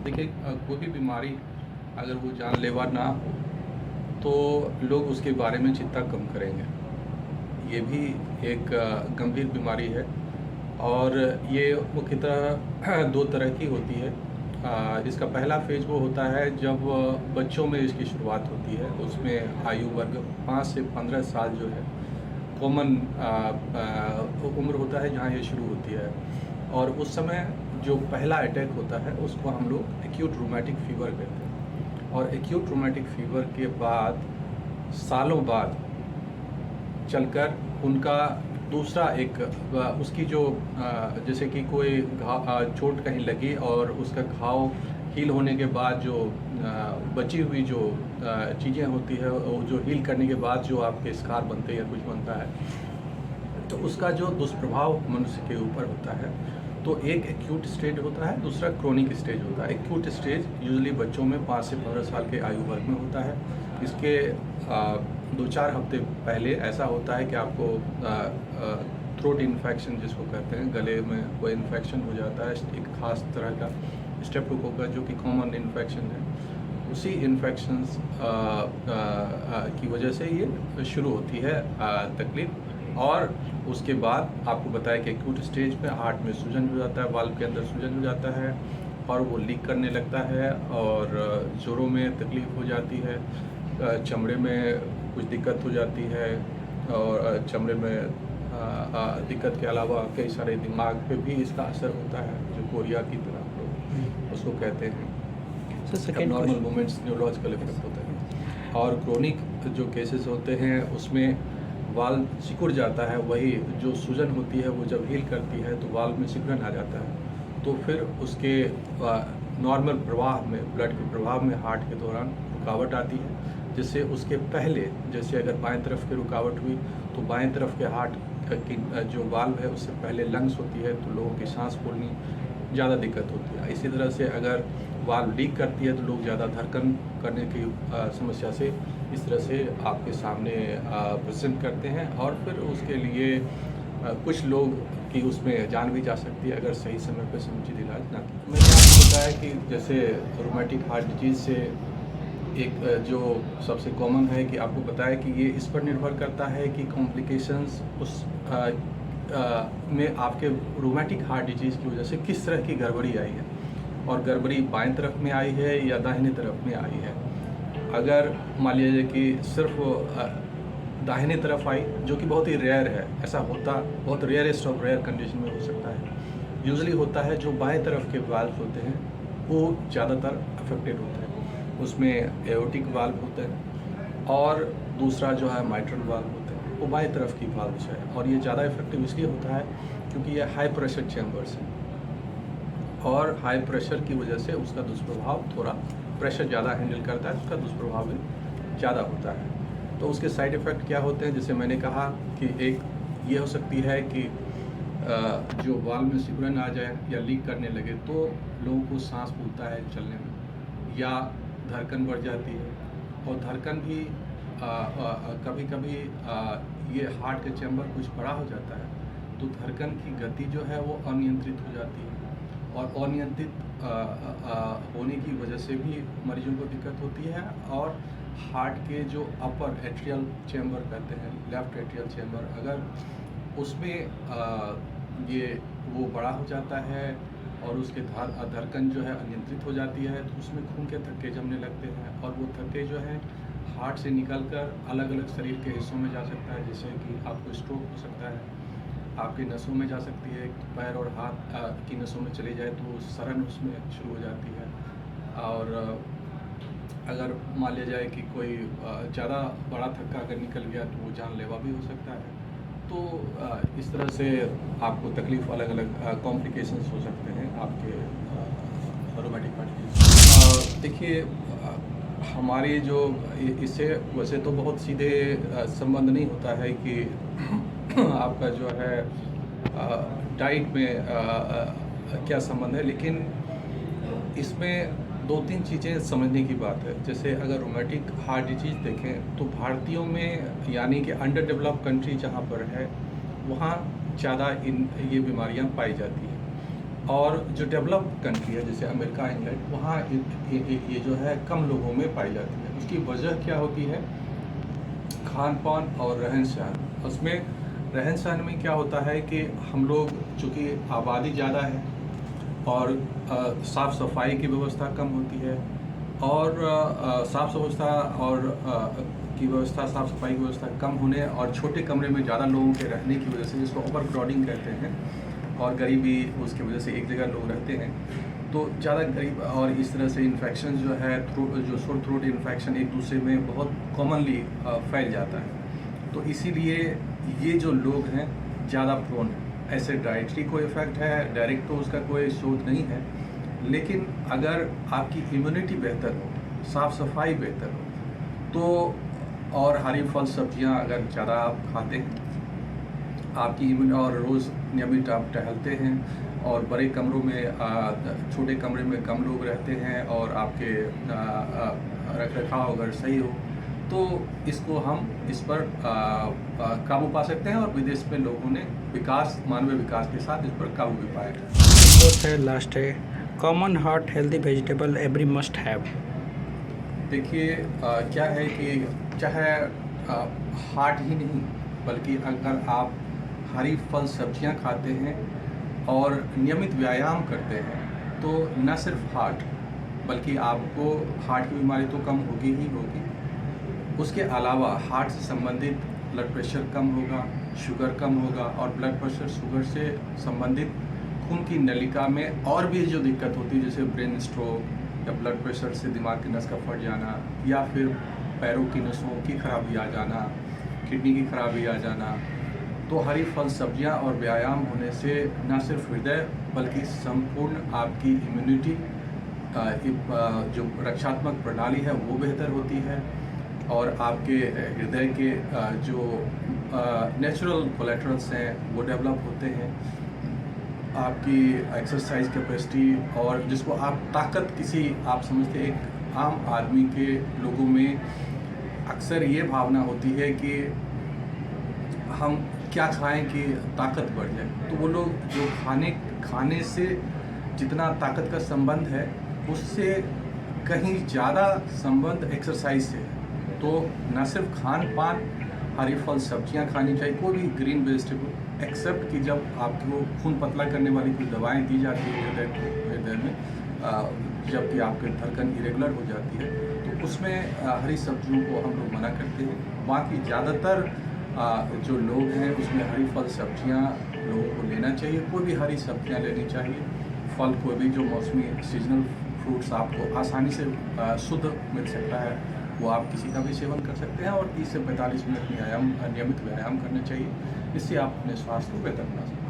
देखिए कोई भी बीमारी अगर वो जानलेवा ना हो तो लोग उसके बारे में चिंता कम करेंगे। ये भी एक गंभीर बीमारी है और ये मुख्यतः दो तरह की होती है। इसका पहला फेज़ वो होता है जब बच्चों में इसकी शुरुआत होती है। उसमें आयु वर्ग 5 से 15 साल जो है कॉमन उम्र होता है जहाँ ये शुरू होती है। और उस समय जो पहला अटैक होता है उसको हम लोग एक्यूट रूमेटिक फ़ीवर कहते हैं। और एक्यूट रूमेटिक फ़ीवर के बाद सालों बाद चलकर उनका दूसरा एक उसकी जो जैसे कि कोई चोट कहीं लगी और उसका घाव हील होने के बाद जो बची हुई जो चीज़ें होती है जो हील करने के बाद जो आपके स्कार बनते हैं या कुछ बनता है तो उसका जो दुष्प्रभाव मनुष्य के ऊपर होता है। तो एक एक्यूट स्टेज होता है, दूसरा क्रोनिक स्टेज होता है। एक्यूट स्टेज यूजुअली बच्चों में 5 से 15 साल के आयु वर्ग में होता है। इसके 2-4 हफ्ते पहले ऐसा होता है कि आपको थ्रोट इन्फेक्शन जिसको कहते हैं, गले में कोई इन्फेक्शन हो जाता है एक ख़ास तरह का स्ट्रेप्टोकोकस जो कि कॉमन इन्फेक्शन है। उसी इन्फेक्शंस की वजह से ये शुरू होती है तकलीफ़। और उसके बाद आपको बताया कि एक्यूट स्टेज पे हार्ट में सूजन हो जाता है, वाल्व के अंदर सूजन हो जाता है और वो लीक करने लगता है और जोड़ों में तकलीफ़ हो जाती है, चमड़े में कुछ दिक्कत हो जाती है और चमड़े में दिक्कत के अलावा कई सारे दिमाग पे भी इसका असर होता है जो कोरिया की तरह लोग उसको कहते हैं। एबनॉर्मल मूवमेंट्स न्यूरोलॉजिकल इफेक्ट होता है। और क्रोनिक जो केसेस होते हैं उसमें वाल्व सिकुड़ जाता है, वही जो सूजन होती है वो जब हील करती है तो वाल्व में सिकुड़न आ जाता है। तो फिर उसके नॉर्मल प्रवाह में, ब्लड के प्रवाह में हार्ट के दौरान रुकावट आती है, जिससे उसके पहले जैसे अगर बाएं तरफ की रुकावट हुई तो बाएं तरफ के हार्ट की जो वाल्व है उससे पहले लंग्स होती है तो लोगों की सांस फूलनी ज़्यादा दिक्कत होती है। इसी तरह से अगर वाल्व लीक करती है तो लोग ज़्यादा धड़कन करने की समस्या से इस तरह से आपके सामने प्रेजेंट करते हैं। और फिर उसके लिए कुछ लोग की उसमें जान भी जा सकती है अगर सही समय पर समुचित इलाज ना किया। मैंने आपको बताया कि जैसे रोमेटिक हार्ट डिजीज़ से एक जो सबसे कॉमन है कि आपको बताया कि ये इस पर निर्भर करता है कि कॉम्प्लिकेशंस उस में आपके रोमेटिक हार्ट डिजीज़ की वजह से किस तरह की गड़बड़ी आई है और गड़बड़ी बाएं तरफ में आई है या दाहिने तरफ में आई है। अगर मान लीजिए कि सिर्फ दाहिने तरफ आई जो कि बहुत ही रेयर है, ऐसा होता बहुत रेयरेस्ट ऑफ रेयर कंडीशन में हो सकता है। यूजुअली होता है जो बाएं तरफ के वाल्व होते हैं वो ज़्यादातर अफेक्टेड होते हैं, उसमें एओर्टिक वाल्व होते हैं और दूसरा जो है माइट्रल वाल्व होते हैं, वो बाएं तरफ की वाल्व है। और ये ज़्यादा इफेक्टिव इसलिए होता है क्योंकि ये हाई प्रेशर चैम्बर्स हैं और हाई प्रेशर की वजह से उसका दुष्प्रभाव थोड़ा, प्रेशर ज़्यादा हैंडल करता है उसका दुष्प्रभाव भी ज़्यादा होता है। तो उसके साइड इफ़ेक्ट क्या होते हैं, जैसे मैंने कहा कि एक ये हो सकती है कि जो वाल्व में सिकुड़न आ जाए या लीक करने लगे तो लोगों को सांस फूलता है चलने में, या धड़कन बढ़ जाती है। और धड़कन भी कभी कभी ये हार्ट का चैम्बर कुछ बड़ा हो जाता है तो धड़कन की गति जो है वो अनियंत्रित हो जाती है और अनियंत्रित होने की वजह से भी मरीजों को दिक्कत होती है। और हार्ट के जो अपर एट्रियल चैम्बर कहते हैं, लेफ्ट एट्रियल चैम्बर, अगर उसमें ये वो बड़ा हो जाता है और उसके धड़कन जो है अनियंत्रित हो जाती है तो उसमें खून के थक्के जमने लगते हैं और वो थक्के जो है हार्ट से निकलकर अलग अलग शरीर के हिस्सों में जा सकता है, जैसे कि आपको स्ट्रोक हो सकता है, आपकी नसों में जा सकती है, पैर और हाथ की नसों में चली जाए तो सड़न उसमें शुरू हो जाती है। और अगर मान लिया जाए कि कोई ज़्यादा बड़ा थक्का अगर निकल गया तो वो जानलेवा भी हो सकता है। तो इस तरह से आपको तकलीफ़ अलग अलग कॉम्प्लिकेशंस हो सकते हैं आपके रोमेटिक हार्ट डिजीज़। देखिए हमारी जो इससे वैसे तो बहुत सीधे संबंध नहीं होता है कि आपका जो है डाइट में क्या संबंध है, लेकिन इसमें 2-3 चीज़ें समझने की बात है। जैसे अगर रोमेटिक हार्ट डिजीज़ देखें तो भारतीयों में यानी कि अंडर डेवलप्ड कंट्री जहाँ पर है वहाँ ज़्यादा ये बीमारियाँ पाई जाती हैं। और जो डेवलप्ड कंट्री है जैसे अमेरिका, इंग्लैंड, वहाँ ये जो है कम लोगों में पाई जाती है। उसकी वजह क्या होती है? खान पान और रहन सहन। उसमें रहन सहन में क्या होता है कि हम लोग चूँकि आबादी ज़्यादा है और साफ़ सफाई की व्यवस्था कम होती है और साफ़ व्यवस्था और साफ़ सफाई की व्यवस्था कम होने और छोटे कमरे में ज़्यादा लोगों के रहने की वजह से, जिसको ओवर क्राउडिंग कहते हैं, और गरीबी उसकी वजह से एक जगह लोग रहते हैं तो ज़्यादा गरीब, और इस तरह से इन्फेक्शन जो है जो सोर थ्रोट इन्फेक्शन एक दूसरे में बहुत कॉमनली फैल जाता है। तो इसीलिए ये जो लोग हैं ज़्यादा प्रोन है। ऐसे डाइटरी कोई इफेक्ट है, डायरेक्ट तो उसका कोई स्रोत नहीं है, लेकिन अगर आपकी इम्यूनिटी बेहतर हो, साफ़ सफाई बेहतर हो तो, और हरी फल सब्जियां अगर ज़्यादा आप खाते हैं, आपकी इम्यून, और रोज़ नियमित आप टहलते हैं और बड़े कमरों में, छोटे कमरे में कम लोग रहते हैं और आपके रख रखाव अगर सही हो तो इस पर काबू पा सकते हैं। और विदेश में लोगों ने मानवीय विकास के साथ इस पर काबू भी पाया है। फोर्थ है, लास्ट है, common heart healthy vegetable every must have. देखिए क्या है कि चाहे हार्ट ही नहीं, बल्कि अगर आप हरी फल सब्जियां खाते हैं और नियमित व्यायाम करते हैं तो न सिर्फ हार्ट, बल्कि आपको हार्ट की बीमारी तो कम होगी ही होगी, उसके अलावा हार्ट से संबंधित ब्लड प्रेशर कम होगा, शुगर कम होगा, और ब्लड प्रेशर शुगर से संबंधित खून की नलिका में और भी जो दिक्कत होती है, जैसे ब्रेन स्ट्रोक या ब्लड प्रेशर से दिमाग की नस का फट जाना, या फिर पैरों की नसों की खराबी आ जाना, किडनी की खराबी आ जाना, तो हरी फल सब्जियां और व्यायाम होने से न सिर्फ हृदय बल्कि संपूर्ण आपकी इम्यूनिटी, जो रक्षात्मक प्रणाली है वो बेहतर होती है, और आपके हृदय के जो नेचुरल कोलेटरल्स हैं वो डेवलप होते हैं, आपकी एक्सरसाइज कैपेसिटी, और जिसको आप ताकत, आप समझते हैं एक आम आदमी के लोगों में अक्सर ये भावना होती है कि हम क्या खाएं कि ताकत बढ़ जाए, तो वो लोग जो खाने से जितना ताकत का संबंध है उससे कहीं ज़्यादा संबंध एक्सरसाइज से है। तो न सिर्फ खान पान, हरी फल सब्जियां खानी चाहिए, कोई भी ग्रीन वेजिटेबल, एक्सेप्ट कि जब आपको खून पतला करने वाली कुछ दवाएं दी जाती है हृदय में, जबकि आपकी धड़कन इरेगुलर हो जाती है, तो उसमें हरी सब्जियों को हम लोग मना करते हैं। बाकी ज़्यादातर जो लोग हैं उसमें हरी फल सब्जियां लोगों को लेना चाहिए, कोई भी हरी सब्जियां लेनी चाहिए, फल कोई भी जो मौसमी सीजनल फ्रूट्स आपको आसानी से शुद्ध मिल सकता है वो आप किसी का भी सेवन कर सकते हैं, और 30 से 45 मिनट नियमित व्यायाम करना चाहिए। इससे आप अपने स्वास्थ्य को बेहतर बना सकते हैं।